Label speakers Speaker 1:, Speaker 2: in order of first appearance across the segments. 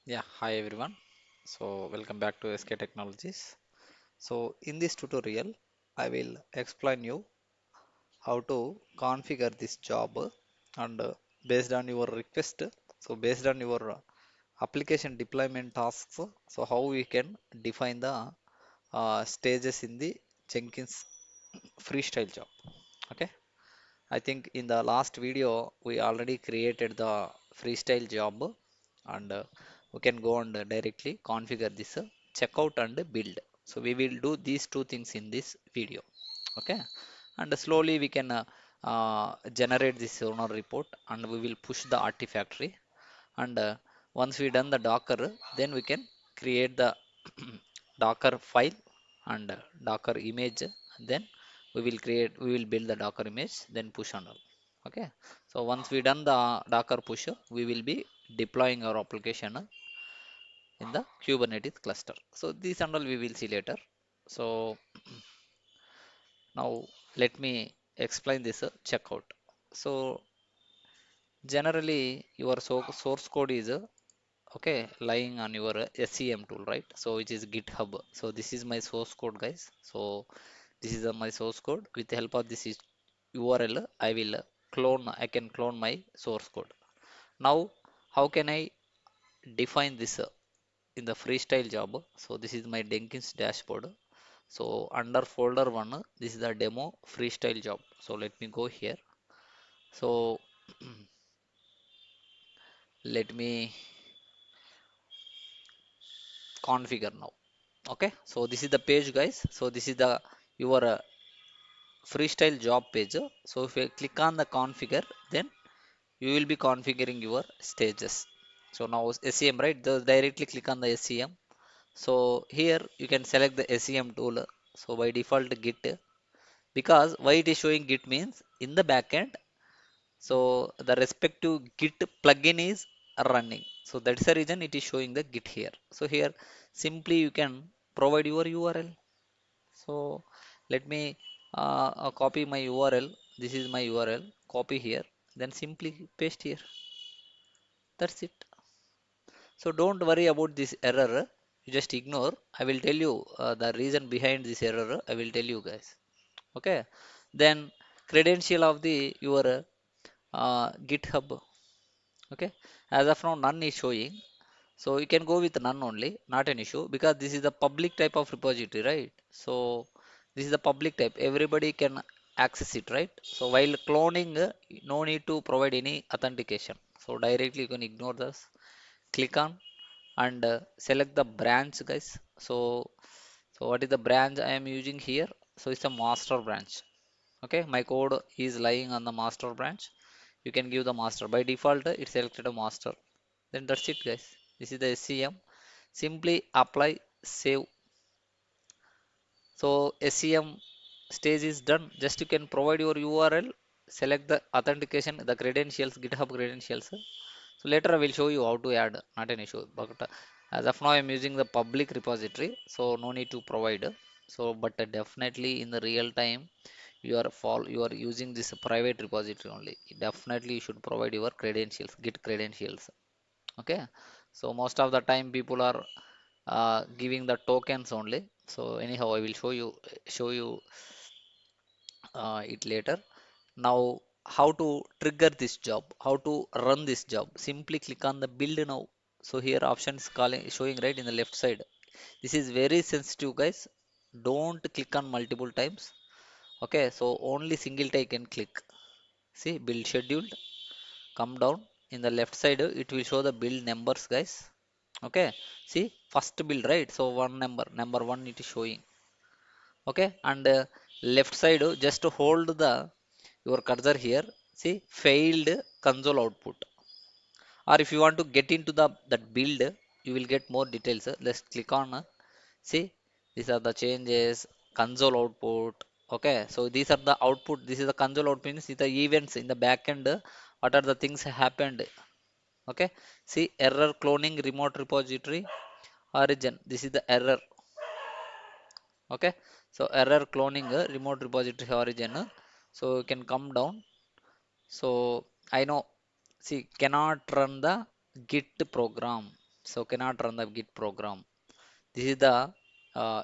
Speaker 1: Yeah, hi everyone. So welcome back to SK Technologies. So in this tutorial, I will explain you how to configure this job and based on your request. So based on your application deployment tasks, so how we can define the stages in the Jenkins freestyle job. Okay. I think in the last video we already created the freestyle job and we can go and directly configure this checkout and build. So we will do these two things in this video. Okay, and slowly we can generate this owner report and we will push the artifactory and once we done the Docker, then we can create the Docker file and Docker image. Then we will build the Docker image, then push and all. Okay. So once we done the Docker push, we will be deploying our application in the Kubernetes cluster. So this and all we will see later. So now let me explain this checkout. So generally your source code is okay lying on your SCM tool, right? So which is GitHub. So this is my source code, guys. So this is my source code. With the help of this is URL, I will I can clone my source code. Now how can I define this in the freestyle job? So this is my Jenkins dashboard. So under folder one, this is the demo freestyle job. So let me go here. So let me configure now. Okay, so this is the page, guys. So this is the your freestyle job page. So if you click on the configure, then you will be configuring your stages. So now SCM, right? Just directly click on the SCM. So here you can select the SCM tool. So by default Git, because why it is showing Git means in the backend, so the respective Git plugin is running. So that's the reason it is showing the Git here. So here simply you can provide your URL. So let me copy my URL. This is my URL. Copy here. Then simply paste here. That's it. So don't worry about this error. You just ignore. I will tell you the reason behind this error. I will tell you, guys. Okay. Then credential of the your GitHub. Okay. As of now, none is showing. So you can go with none only, not an issue, because this is the public type of repository, right? So this is the public type, everybody can access it, right? So while cloning, no need to provide any authentication. So directly you can ignore this, click on and select the branch, guys. So what is the branch I am using here? So it's a master branch. Okay, my code is lying on the master branch. You can give the master. By default, it selected a master. Then that's it, guys. This is the SCM. Simply apply, save. So SCM stage is done. Just you can provide your URL, select the authentication, the credentials, GitHub credentials. So later I will show you how to add, not an issue. But as of now I'm using the public repository, so no need to provide. So but definitely in the real time you are using this private repository only. Definitely you should provide your credentials, Git credentials. Okay, so most of the time people are giving the tokens only. So anyhow I will show you it later. Now how to trigger this job, how to run this job? Simply click on the build now. So here option is calling showing right in the left side. This is very sensitive, guys. Don't click on multiple times. Okay, so only single time can click. See build scheduled, come down in the left side, it will show the build numbers, guys. Okay, see first build, right? So one number one it is showing. Okay, and left side, just to hold the your cursor here. See failed console output. Or if you want to get into the that build, you will get more details. Let's click on see, these are the changes, console output. Okay, so these are the output. This is the console output, means the events in the backend. What are the things happened? Okay, see error cloning remote repository origin. This is the error. Okay, so error cloning remote repository origin. So you can come down. So I know, see cannot run the git program. so cannot run the git program. This is the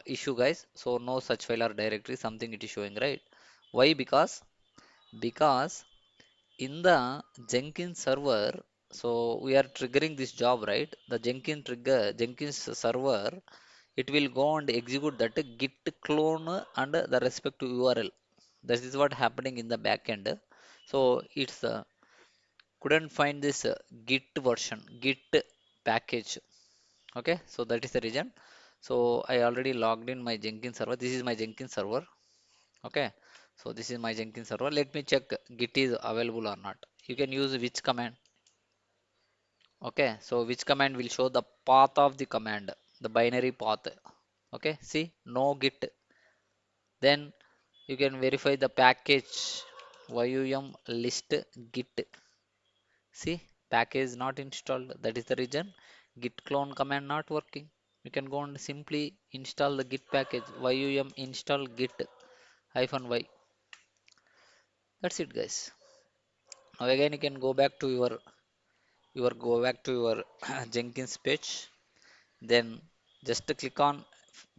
Speaker 1: issue, guys. So no such file or directory, something it is showing, right? Why? Because in the Jenkins server, so we are triggering this job, right? The Jenkins server, it will go and execute that git clone and the respective URL. That is what happening in the backend. So it's couldn't find this git version, git package. Okay, so that is the reason. So I already logged in my Jenkins server. This is my Jenkins server. Okay, so this is my Jenkins server. Let me check git is available or not. You can use which command. Okay, so which command will show the path of the command, the binary path. Okay, see, no git. Then you can verify the package yum list git. See, package not installed. That is the reason git clone command not working. You can go and simply install the git package yum install git hyphen y. That's it, guys. Now again you can go back to your Jenkins page. Then just click on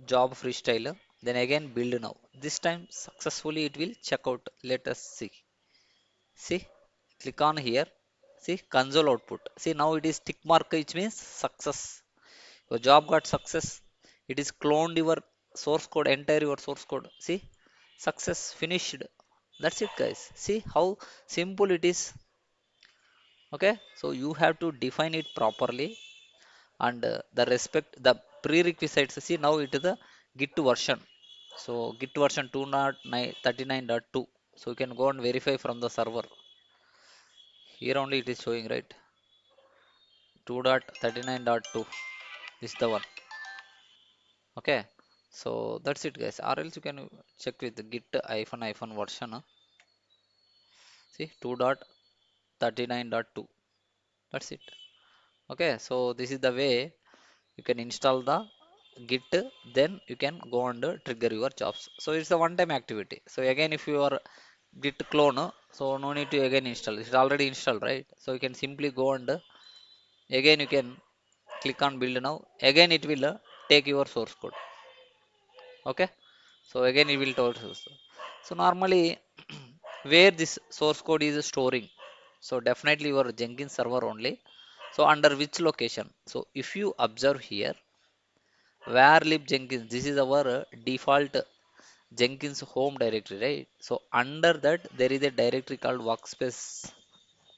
Speaker 1: job freestyler. Then again build now. This time successfully it will check out. Let us see. See, click on here. See console output. See now it is tick mark, which means success. Your job got success. It is cloned your source code, entire your source code. See, success finished. That's it, guys. See how simple it is. Okay, so you have to define it properly and the prerequisites. See now it is the Git version. So Git version 2.39.2. So you can go and verify from the server. Here only it is showing, right? 2.39.2 is the one. Okay, so that's it, guys. Or else you can check with the git hyphen version. See 2.39.2. That's it. Okay, so this is the way you can install the git. Then you can go and trigger your jobs. So it's a one-time activity. So again, if you are git clone, so no need to again install. It's already installed, right? So you can simply go and again you can click on build now. Again it will take your source code. Okay, so again it will tell us. So normally where this source code is storing, so definitely your Jenkins server only. So under which location? So if you observe here, where lib Jenkins, this is our default Jenkins home directory, right? So under that there is a directory called workspace.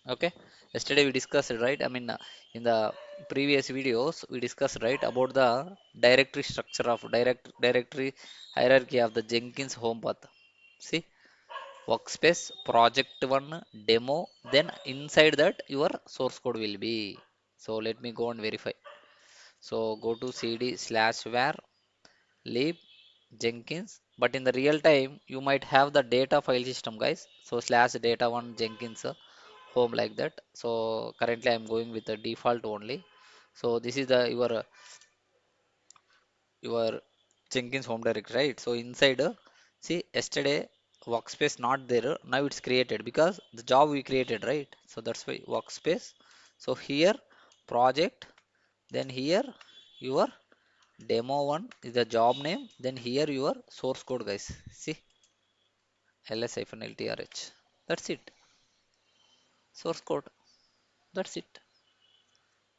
Speaker 1: Okay, yesterday we discussed it, right? I mean, in the previous videos we discussed, right, about the directory structure of directory hierarchy of the Jenkins home path. See, workspace, project one, demo, then inside that your source code will be. So let me go and verify. So go to cd slash where lib Jenkins, but in the real time you might have the data file system, guys. So slash data one Jenkins home, like that. So currently I'm going with the default only. So this is the your Jenkins home directory, right? So inside see, yesterday workspace not there, now it's created because the job we created, right? So that's why workspace. So here project, then here your demo one is the job name, then here your source code, guys. See, ls-ltrh. That's it. Source code. That's it.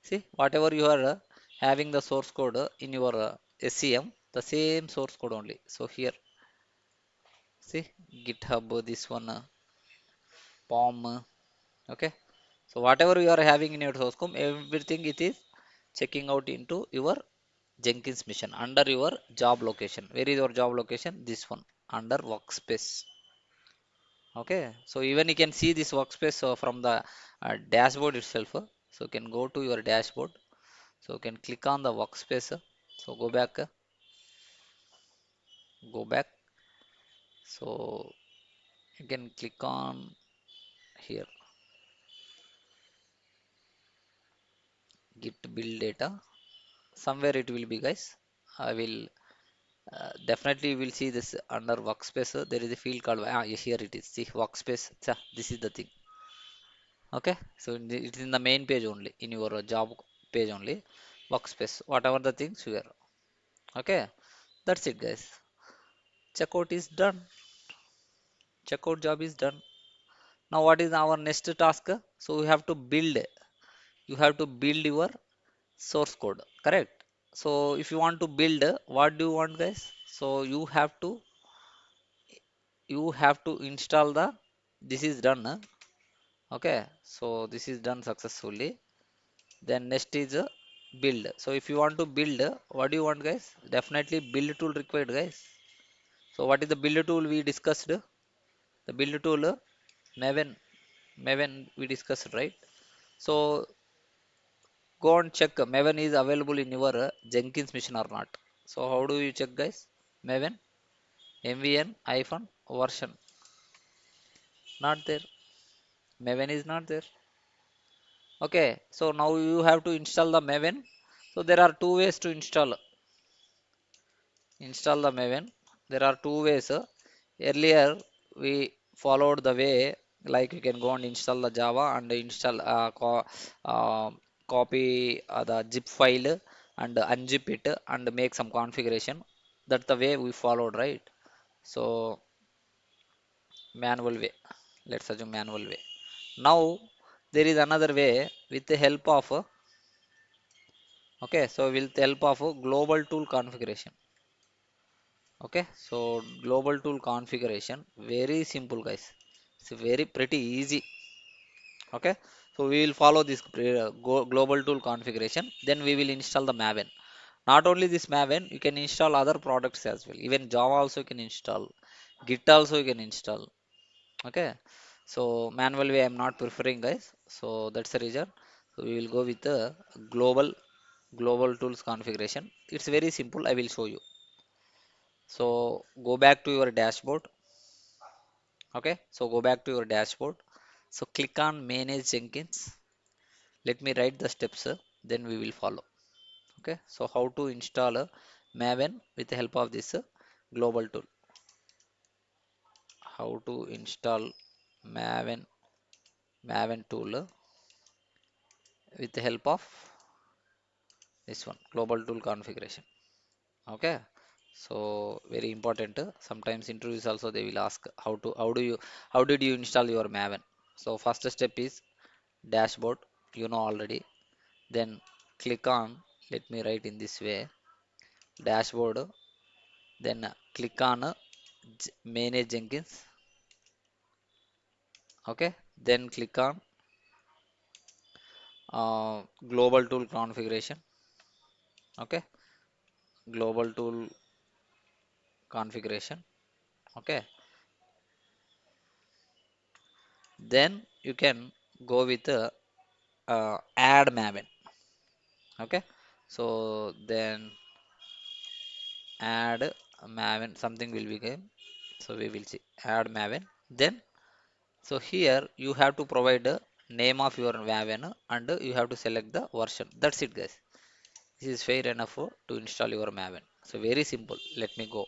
Speaker 1: See, whatever you are having the source code in your SCM, the same source code only. So here, see, GitHub, this one, POM. Okay. So whatever you are having in your source code, everything it is checking out into your Jenkins mission under your job location. Where is your job location? This one under workspace. Okay, so even you can see this workspace from the dashboard itself. So you can go to your dashboard. So you can click on the workspace. So go back. So you can click on here, git build data. Somewhere it will be, guys. I will definitely will see this under workspace. There is a field called here it is. See workspace. This is the thing. Okay, so it's in the main page only, in your job page only. workspace, whatever the things here. Okay, that's it, guys. Checkout is done. Checkout job is done. Now, what is our next task? So, we have to build. You have to build your source code, correct? So, if you want to build, what do you want, guys? So, you have to install the. This is done. Okay, so this is done successfully. Then next is build. So if you want to build, what do you want, guys? Definitely build tool required, guys. So what is the build tool we discussed? The build tool, Maven. Maven we discussed, right? So go and check Maven is available in your Jenkins machine or not. So how do you check, guys? Maven, MVN hyphen version, not there. Maven is not there. Okay, so now you have to install the Maven. So there are two ways to install the Maven. There are two ways. Earlier we followed the way like you can go and install the Java and install uh, copy the zip file and unzip it and make some configuration. That's the way we followed, right? So manual way. Let's assume manual way. Now there is another way with the help of okay. So with the help of global tool configuration. Okay, so global tool configuration very simple, guys. It's very pretty easy. Okay, so we will follow this global tool configuration, then we will install the Maven. Not only this Maven, you can install other products as well. Even Java also you can install, Git also you can install. Okay, so manual way I'm not preferring, guys, so that's the reason. So we will go with the global tools configuration. It's very simple, I will show you. So go back to your dashboard. Okay, so go back to your dashboard. So click on manage Jenkins. Let me write the steps, then we will follow. Okay, so how to install a Maven with the help of this global tool. How to install Maven Maven tool with the help of this one global tool configuration. Okay, so very important. Sometimes interviews also they will ask how did you install your Maven. So first step is dashboard, you know already. Then click on, let me write in this way, dashboard. Then click on manage Jenkins. Okay, then click on global tool configuration. Okay, global tool configuration. Okay, then you can go with add Maven. Okay, so then add Maven, something will become, so we will see add Maven. Then so here you have to provide the name of your Maven and you have to select the version. That's it, guys. This is fair enough to install your Maven. So very simple. Let me go.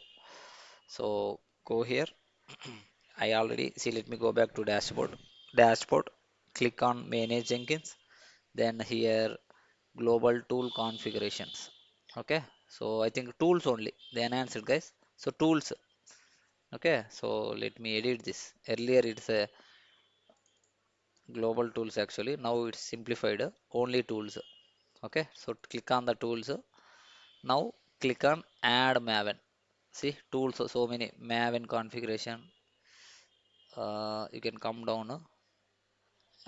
Speaker 1: So go here. I already see. Let me go back to dashboard. Dashboard. Click on manage Jenkins. Then here global tool configurations. Okay. So I think tools only. The enhanced, guys. So tools. Okay. So let me edit this. Earlier it's a global tools actually. Now it's simplified. Only tools. Okay, so click on the tools. Now click on add Maven. See tools, so many Maven configuration. You can come down,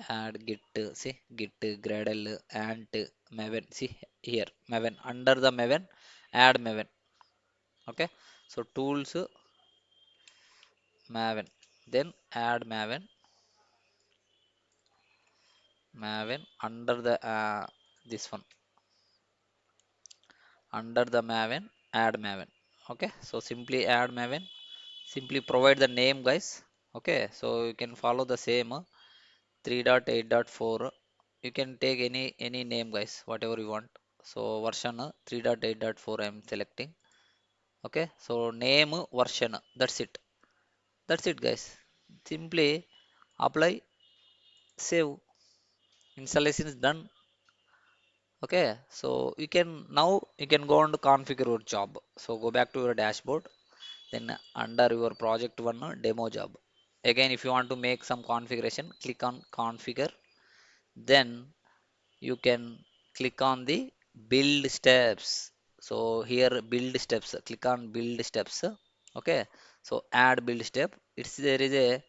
Speaker 1: add git. See git, gradle, ant, Maven. See here Maven, under the Maven, add Maven. Okay, so tools, Maven, then add Maven under the this one, under the Maven, add Maven. Okay, so simply add Maven. Simply provide the name, guys. Okay, so you can follow the same 3.8.4. You can take any name, guys, whatever you want. So version 3.8.4 I'm selecting. Okay, so name, version, that's it. That's it, guys. Simply apply, save. Installation is done. Okay, so you can now you can go and configure your job. So go back to your dashboard, then under your project one demo job. Again, if you want to make some configuration, click on configure. Then you can click on the build steps. So here build steps, click on build steps. Okay, so add build step. It's there is a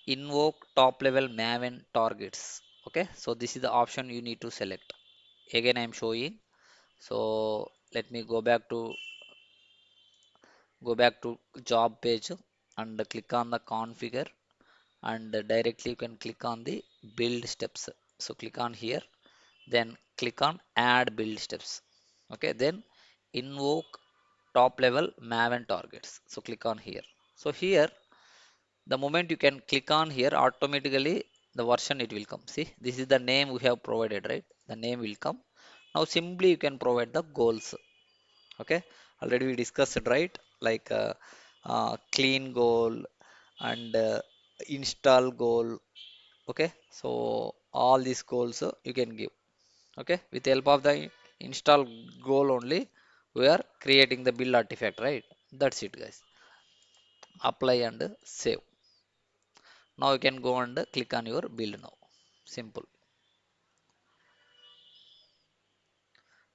Speaker 1: invoke top level Maven targets. Okay, so this is the option you need to select. Again, I am showing. So let me go back to job page and click on the configure, and directly you can click on the build steps. So click on here, then click on add build steps. Okay, then invoke top level Maven targets. So click on here. So here, the moment you can click on here, automatically the version it will come. See, this is the name we have provided, right? The name will come. Now simply you can provide the goals. Okay, already we discussed it, right? Like clean goal and install goal. Okay, so all these goals you can give. Okay, with the help of the install goal only, we are creating the build artifact, right? That's it, guys. Apply and save. Now you can go and click on your build now. Simple.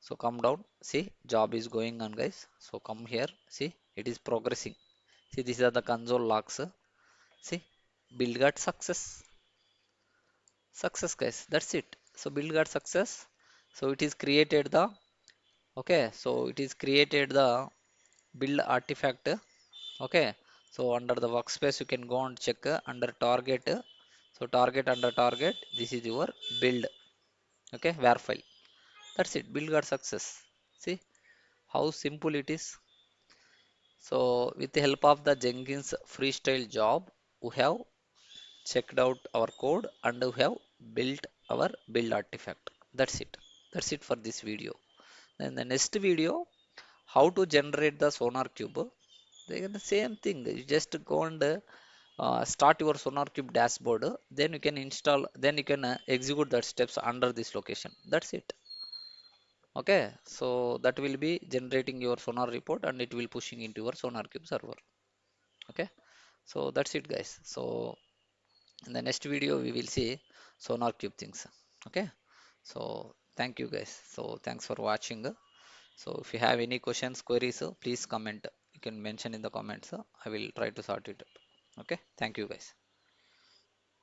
Speaker 1: So come down, see, job is going on, guys. So come here, see, it is progressing. See, these are the console logs. See, build got success, guys. That's it. So build got success. So it is created the, okay, so it is created the build artifact. Okay, so under the workspace you can go and check under target. So target, under target, this is your build. Okay, war file. That's it. Build got success. See how simple it is. So with the help of the Jenkins freestyle job, we have checked out our code and we have built our build artifact. That's it. That's it for this video. Then the next video, how to generate the sonar cube. Again, the same thing. You just go and start your sonar cube dashboard. Then you can install. Then you can execute that steps under this location. That's it. Okay. So that will be generating your sonar report and it will pushing into your sonar cube server. Okay. So that's it, guys. So in the next video we will see sonar cube things. Okay, so thank you, guys. So thanks for watching. So if you have any questions, queries, please comment. You can mention in the comments. I will try to sort it out. Okay, thank you, guys.